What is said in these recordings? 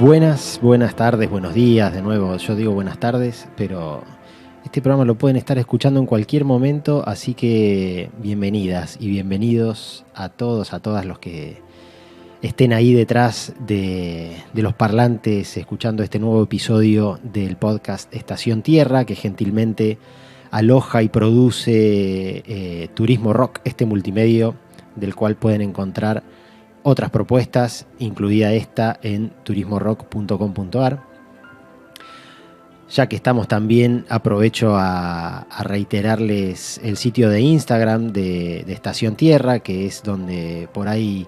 Buenas tardes, buenos días, de nuevo, yo digo buenas tardes, pero este programa lo pueden estar escuchando en cualquier momento, así que bienvenidas y bienvenidos a todos, a todas los que estén ahí detrás de los parlantes escuchando este nuevo episodio del podcast Estación Tierra, que gentilmente aloja y produce Turismo Rock, este multimedio del cual pueden encontrar otras propuestas, incluida esta en turismorock.com.ar. Ya que estamos también, aprovecho a reiterarles el sitio de Instagram de Estación Tierra, que es donde por ahí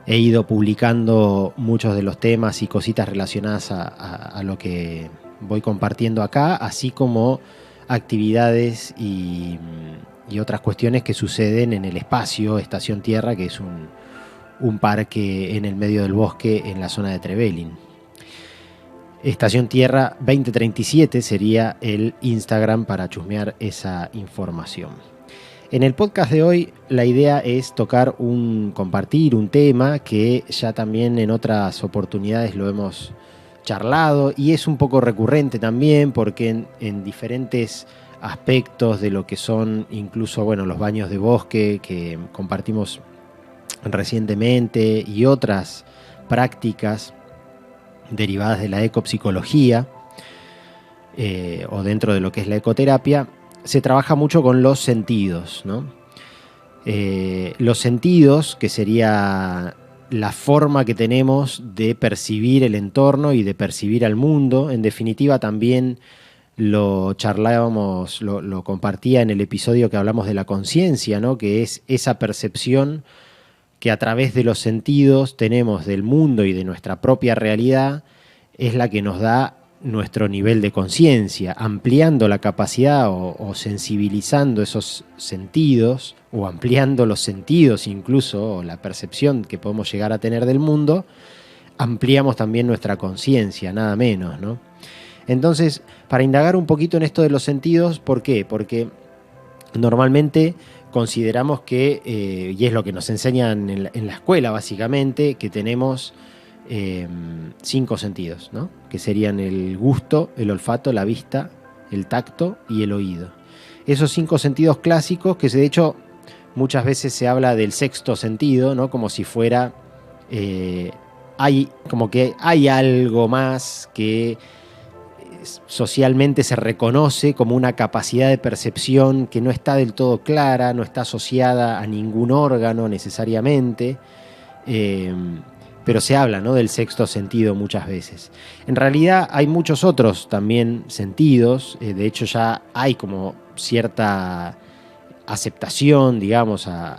he ido publicando muchos de los temas y cositas relacionadas a lo que voy compartiendo acá, así como actividades y otras cuestiones que suceden en el espacio Estación Tierra, que es un parque en el medio del bosque en la zona de Trevelin. Estación Tierra 2037 sería el Instagram para chusmear esa información. En el podcast de hoy la idea es compartir un tema que ya también en otras oportunidades lo hemos charlado y es un poco recurrente también porque en diferentes aspectos de lo que son incluso los baños de bosque que compartimos recientemente y otras prácticas derivadas de la ecopsicología o dentro de lo que es la ecoterapia, se trabaja mucho con los sentidos, ¿no? Los sentidos, que sería la forma que tenemos de percibir el entorno y de percibir al mundo. En definitiva, también lo charlábamos, lo compartía en el episodio que hablamos de la conciencia, ¿no? Que es esa percepción que a través de los sentidos tenemos del mundo y de nuestra propia realidad, es la que nos da nuestro nivel de conciencia, ampliando la capacidad o sensibilizando esos sentidos, o ampliando los sentidos incluso, o la percepción que podemos llegar a tener del mundo, ampliamos también nuestra conciencia, nada menos, ¿no? Entonces, para indagar un poquito en esto de los sentidos, ¿por qué? Porque normalmente consideramos que, y es lo que nos enseñan en la escuela básicamente, que tenemos 5 sentidos, ¿no? Que serían el gusto, el olfato, la vista, el tacto y el oído. Esos 5 sentidos clásicos que de hecho muchas veces se habla del sexto sentido, ¿no? Como si fuera, como que hay algo más que socialmente se reconoce como una capacidad de percepción que no está del todo clara, no está asociada a ningún órgano necesariamente, pero se habla, ¿no?, del sexto sentido muchas veces. En realidad hay muchos otros también sentidos, de hecho ya hay como cierta aceptación, digamos, a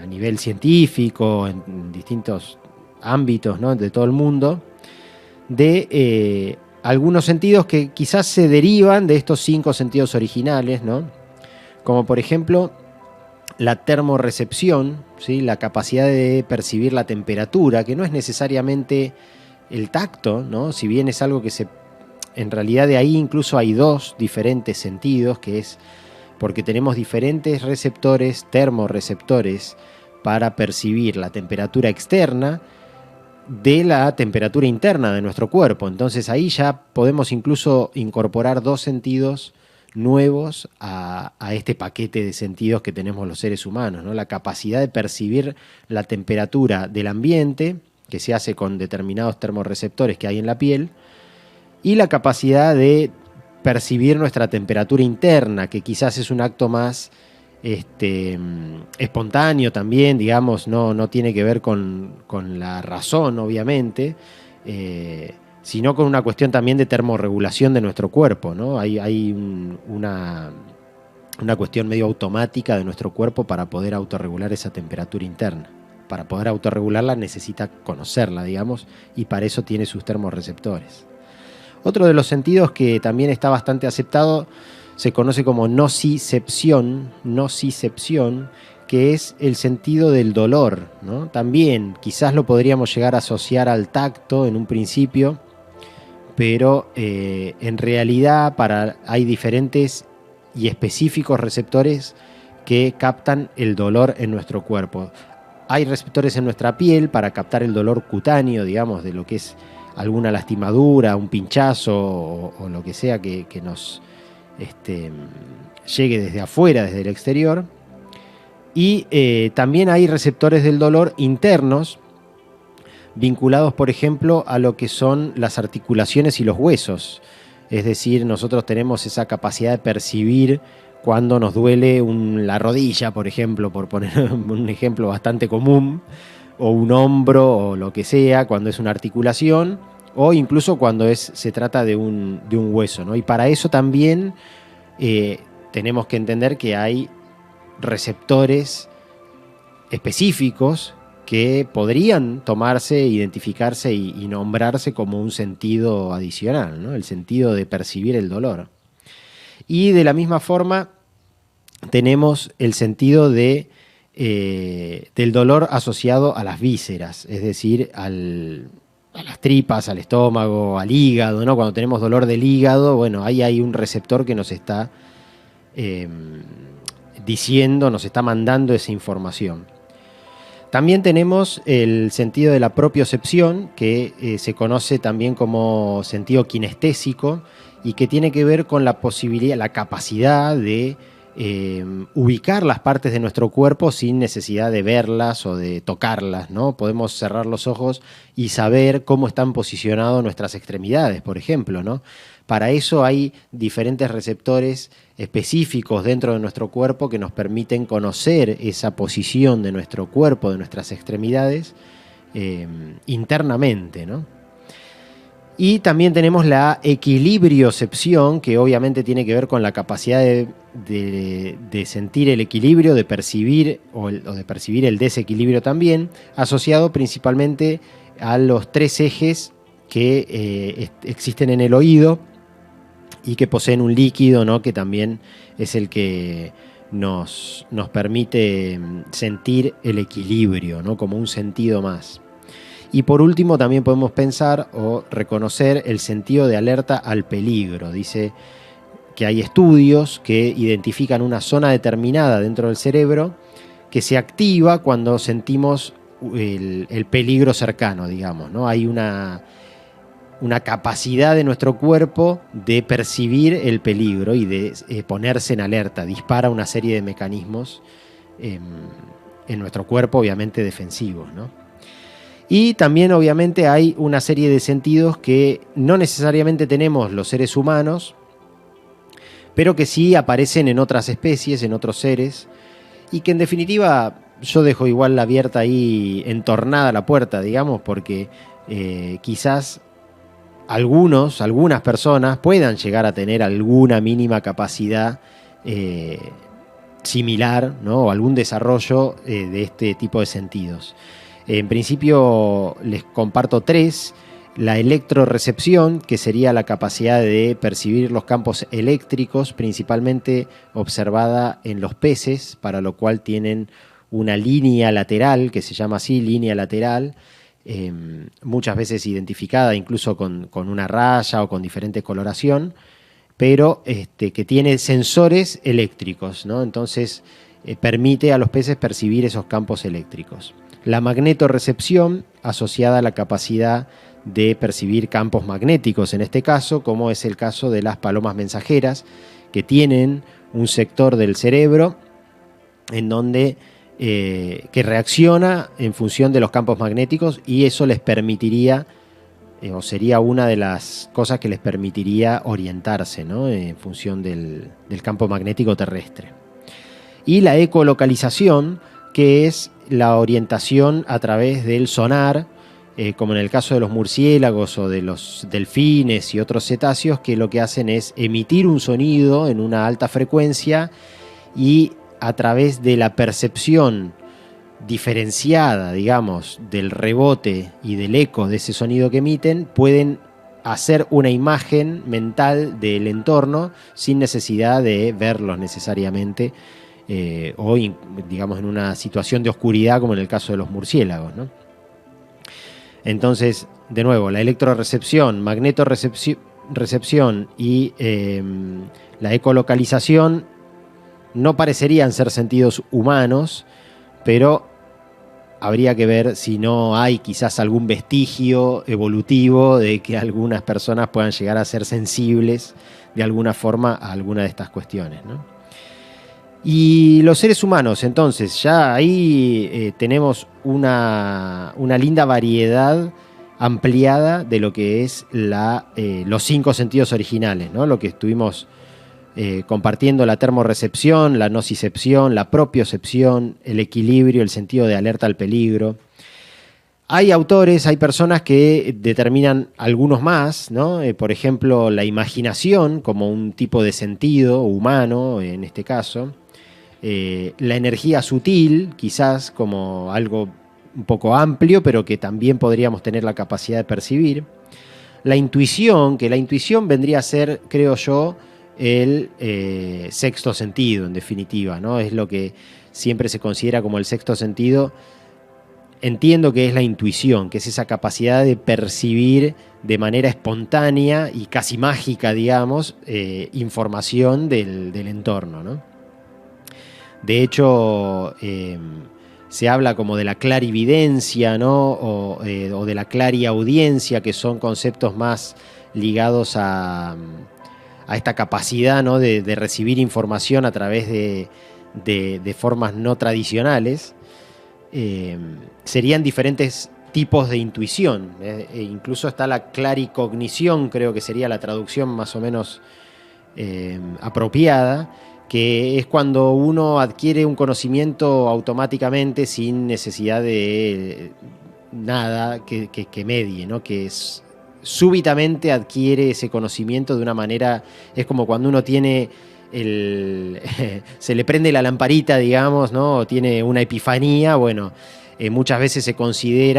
nivel científico, en distintos ámbitos, ¿no?, de todo el mundo, de algunos sentidos que quizás se derivan de estos 5 sentidos originales, ¿no? Como por ejemplo la termorrecepción, ¿sí? La capacidad de percibir la temperatura, que no es necesariamente el tacto, ¿no? Si bien es algo que en realidad de ahí incluso hay 2 diferentes sentidos, que es porque tenemos diferentes receptores, termorreceptores, para percibir la temperatura externa de la temperatura interna de nuestro cuerpo. Entonces ahí ya podemos incluso incorporar 2 sentidos nuevos a este paquete de sentidos que tenemos los seres humanos, ¿no? La capacidad de percibir la temperatura del ambiente, que se hace con determinados termorreceptores que hay en la piel, y la capacidad de percibir nuestra temperatura interna, que quizás es un acto más espontáneo también, digamos, no tiene que ver con la razón, obviamente, sino con una cuestión también de termorregulación de nuestro cuerpo, ¿no? Hay una cuestión medio automática de nuestro cuerpo para poder autorregular esa temperatura interna. Para poder autorregularla necesita conocerla, digamos, y para eso tiene sus termorreceptores. Otro de los sentidos que también está bastante aceptado se conoce como nocicepción, que es el sentido del dolor, ¿no? También quizás lo podríamos llegar a asociar al tacto en un principio, pero en realidad hay diferentes y específicos receptores que captan el dolor en nuestro cuerpo. hay receptores en nuestra piel para captar el dolor cutáneo, digamos, de lo que es alguna lastimadura, un pinchazo o lo que sea que nos llegue desde afuera, desde el exterior. Y también hay receptores del dolor internos, vinculados, por ejemplo, a lo que son las articulaciones y los huesos. Es decir, nosotros tenemos esa capacidad de percibir cuando nos duele la rodilla, por ejemplo, por poner un ejemplo bastante común, o un hombro, o lo que sea, cuando es una articulación, o incluso cuando se trata de un hueso, ¿no? Y para eso también tenemos que entender que hay receptores específicos que podrían tomarse, identificarse y nombrarse como un sentido adicional, ¿no? El sentido de percibir el dolor. Y de la misma forma tenemos el sentido del dolor asociado a las vísceras, es decir, a las tripas, al estómago, al hígado, ¿no? Cuando tenemos dolor del hígado, bueno, ahí hay un receptor que nos está diciendo, nos está mandando esa información. También tenemos el sentido de la propiocepción, que se conoce también como sentido kinestésico y que tiene que ver con la posibilidad, la capacidad de ubicar las partes de nuestro cuerpo sin necesidad de verlas o de tocarlas, ¿no? Podemos cerrar los ojos y saber cómo están posicionadas nuestras extremidades, por ejemplo, ¿no? Para eso hay diferentes receptores específicos dentro de nuestro cuerpo que nos permiten conocer esa posición de nuestro cuerpo, de nuestras extremidades, internamente, ¿no? Y también tenemos la equilibriocepción, que obviamente tiene que ver con la capacidad de sentir el equilibrio, de percibir o de percibir el desequilibrio también, asociado principalmente a los tres ejes que existen en el oído y que poseen un líquido, ¿no? Que también es el que nos permite sentir el equilibrio, ¿no? Como un sentido más. Y por último también podemos pensar o reconocer el sentido de alerta al peligro. Dice que hay estudios que identifican una zona determinada dentro del cerebro que se activa cuando sentimos el peligro cercano, digamos, ¿no? Hay una capacidad de nuestro cuerpo de percibir el peligro y de ponerse en alerta. Dispara una serie de mecanismos en nuestro cuerpo, obviamente defensivos, ¿no? Y también obviamente hay una serie de sentidos que no necesariamente tenemos los seres humanos, pero que sí aparecen en otras especies, en otros seres, y que en definitiva yo dejo igual abierta ahí, entornada la puerta, digamos, porque quizás algunas personas puedan llegar a tener alguna mínima capacidad similar, ¿no? O algún desarrollo de este tipo de sentidos. En principio les comparto tres. La electrorecepción, que sería la capacidad de percibir los campos eléctricos, principalmente observada en los peces, para lo cual tienen una línea lateral, que se llama así, línea lateral, muchas veces identificada incluso con una raya o con diferente coloración, pero que tiene sensores eléctricos, ¿no? Entonces permite a los peces percibir esos campos eléctricos. La magnetorrecepción, asociada a la capacidad de percibir campos magnéticos, en este caso, como es el caso de las palomas mensajeras, que tienen un sector del cerebro en donde que reacciona en función de los campos magnéticos, y eso les permitiría, o sería una de las cosas que les permitiría orientarse, ¿no? En función del campo magnético terrestre. Y la ecolocalización, que es la orientación a través del sonar, como en el caso de los murciélagos o de los delfines y otros cetáceos, que lo que hacen es emitir un sonido en una alta frecuencia y a través de la percepción diferenciada, digamos, del rebote y del eco de ese sonido que emiten, pueden hacer una imagen mental del entorno sin necesidad de verlos necesariamente, o digamos en una situación de oscuridad como en el caso de los murciélagos, ¿no? Entonces, de nuevo, la electrorecepción, magnetorrecepción y la ecolocalización no parecerían ser sentidos humanos, pero habría que ver si no hay quizás algún vestigio evolutivo de que algunas personas puedan llegar a ser sensibles de alguna forma a alguna de estas cuestiones, ¿no? Y los seres humanos, entonces, ya ahí tenemos una linda variedad ampliada de lo que es los 5 sentidos originales, ¿no? Lo que estuvimos compartiendo: la termorrecepción, la nocicepción, la propiocepción, el equilibrio, el sentido de alerta al peligro. Hay autores, hay personas que determinan algunos más, ¿no? Por ejemplo, la imaginación como un tipo de sentido humano, en este caso. La energía sutil, quizás como algo un poco amplio, pero que también podríamos tener la capacidad de percibir. La intuición, que la intuición vendría a ser, creo yo, el sexto sentido, en definitiva, ¿no? Es lo que siempre se considera como el sexto sentido. Entiendo que es la intuición, que es esa capacidad de percibir de manera espontánea y casi mágica, digamos, información del entorno, ¿no? De hecho, se habla como de la clarividencia, ¿no? O de la clariaudiencia, que son conceptos más ligados a esta capacidad, ¿no? de recibir información a través de formas no tradicionales. Serían diferentes tipos de intuición. Incluso está la claricognición, creo que sería la traducción más o menos apropiada, que es cuando uno adquiere un conocimiento automáticamente sin necesidad de nada que medie, ¿no? Que súbitamente adquiere ese conocimiento de una manera. Es como cuando uno tiene se le prende la lamparita, digamos, ¿no? O tiene una epifanía. Bueno, muchas veces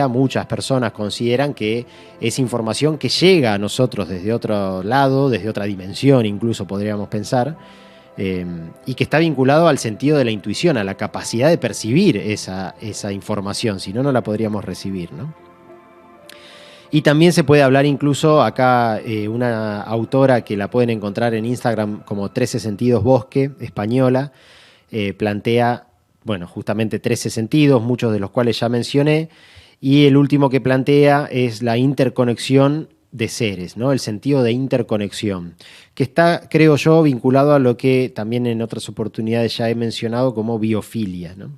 muchas personas consideran que es información que llega a nosotros desde otro lado, desde otra dimensión, incluso podríamos pensar, y que está vinculado al sentido de la intuición, a la capacidad de percibir esa información, si no, no la podríamos recibir, ¿no? Y también se puede hablar incluso acá, una autora que la pueden encontrar en Instagram como 13 Sentidos Bosque, española, plantea, bueno, justamente 13 sentidos, muchos de los cuales ya mencioné, y el último que plantea es la interconexión de seres, ¿no? El sentido de interconexión, que está, creo yo, vinculado a lo que también en otras oportunidades ya he mencionado como biofilia, ¿no?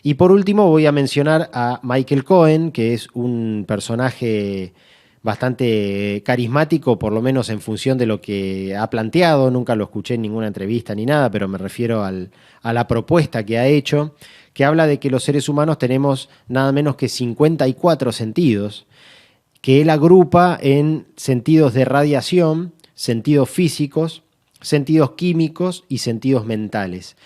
Y por último voy a mencionar a Michael Cohen, que es un personaje bastante carismático, por lo menos en función de lo que ha planteado. Nunca lo escuché en ninguna entrevista ni nada, pero me refiero a la propuesta que ha hecho, que habla de que los seres humanos tenemos nada menos que 54 sentidos, que él agrupa en sentidos de radiación, sentidos físicos, sentidos químicos y sentidos mentales.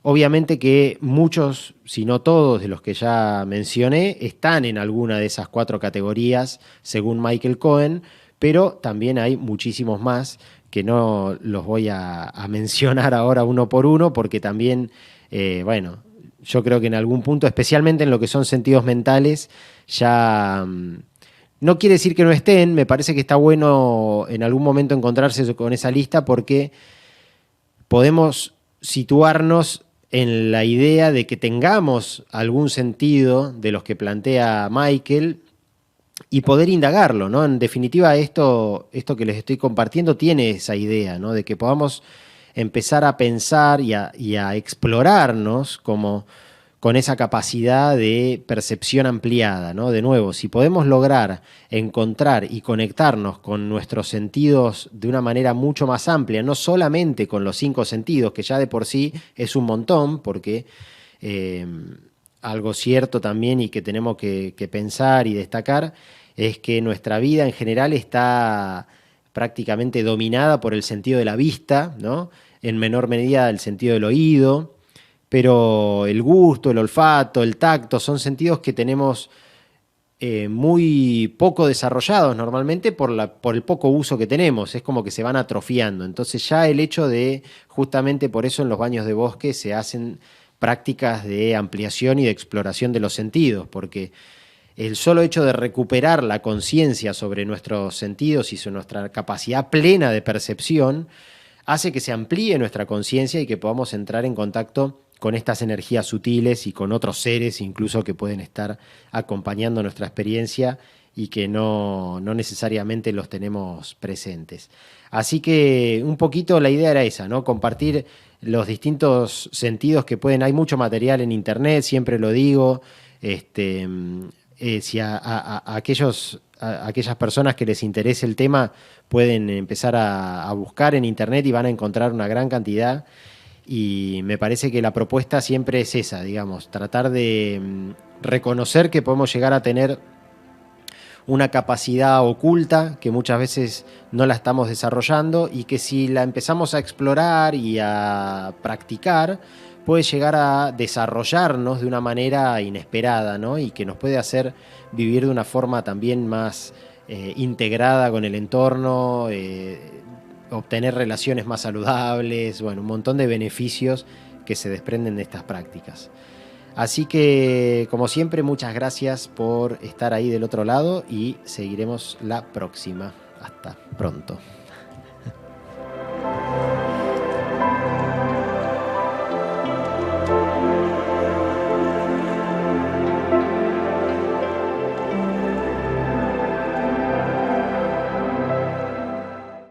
Obviamente que muchos, si no todos, de los que ya mencioné están en alguna de esas 4 categorías, según Michael Cohen, pero también hay muchísimos más que no los voy a mencionar ahora uno por uno, porque también, bueno, yo creo que en algún punto, especialmente en lo que son sentidos mentales, ya no quiere decir que no estén. Me parece que está bueno en algún momento encontrarse con esa lista, porque podemos situarnos en la idea de que tengamos algún sentido de los que plantea Michael y poder indagarlo, ¿no? En definitiva, esto que les estoy compartiendo tiene esa idea, ¿no? De que podamos empezar a pensar y a explorarnos como con esa capacidad de percepción ampliada, ¿no? De nuevo, si podemos lograr encontrar y conectarnos con nuestros sentidos de una manera mucho más amplia, no solamente con los 5 sentidos, que ya de por sí es un montón, porque algo cierto también y que tenemos que pensar y destacar es que nuestra vida en general está prácticamente dominada por el sentido de la vista, ¿no? En menor medida el sentido del oído, pero el gusto, el olfato, el tacto son sentidos que tenemos muy poco desarrollados normalmente por el poco uso que tenemos. Es como que se van atrofiando. Entonces ya el hecho de, justamente por eso en los baños de bosque se hacen prácticas de ampliación y de exploración de los sentidos, porque el solo hecho de recuperar la conciencia sobre nuestros sentidos y sobre nuestra capacidad plena de percepción hace que se amplíe nuestra conciencia y que podamos entrar en contacto con estas energías sutiles y con otros seres incluso que pueden estar acompañando nuestra experiencia y que no necesariamente los tenemos presentes. Así que un poquito la idea era esa, ¿no? Compartir los distintos sentidos que pueden. Hay mucho material en internet, siempre lo digo. Si a aquellas personas que les interese el tema pueden empezar a buscar en internet y van a encontrar una gran cantidad. Y me parece que la propuesta siempre es esa, digamos, tratar de reconocer que podemos llegar a tener una capacidad oculta que muchas veces no la estamos desarrollando y que si la empezamos a explorar y a practicar, puede llegar a desarrollarnos de una manera inesperada, ¿no? Y que nos puede hacer vivir de una forma también más integrada con el entorno, obtener relaciones más saludables, bueno, un montón de beneficios que se desprenden de estas prácticas. Así que, como siempre, muchas gracias por estar ahí del otro lado y seguiremos la próxima. Hasta pronto.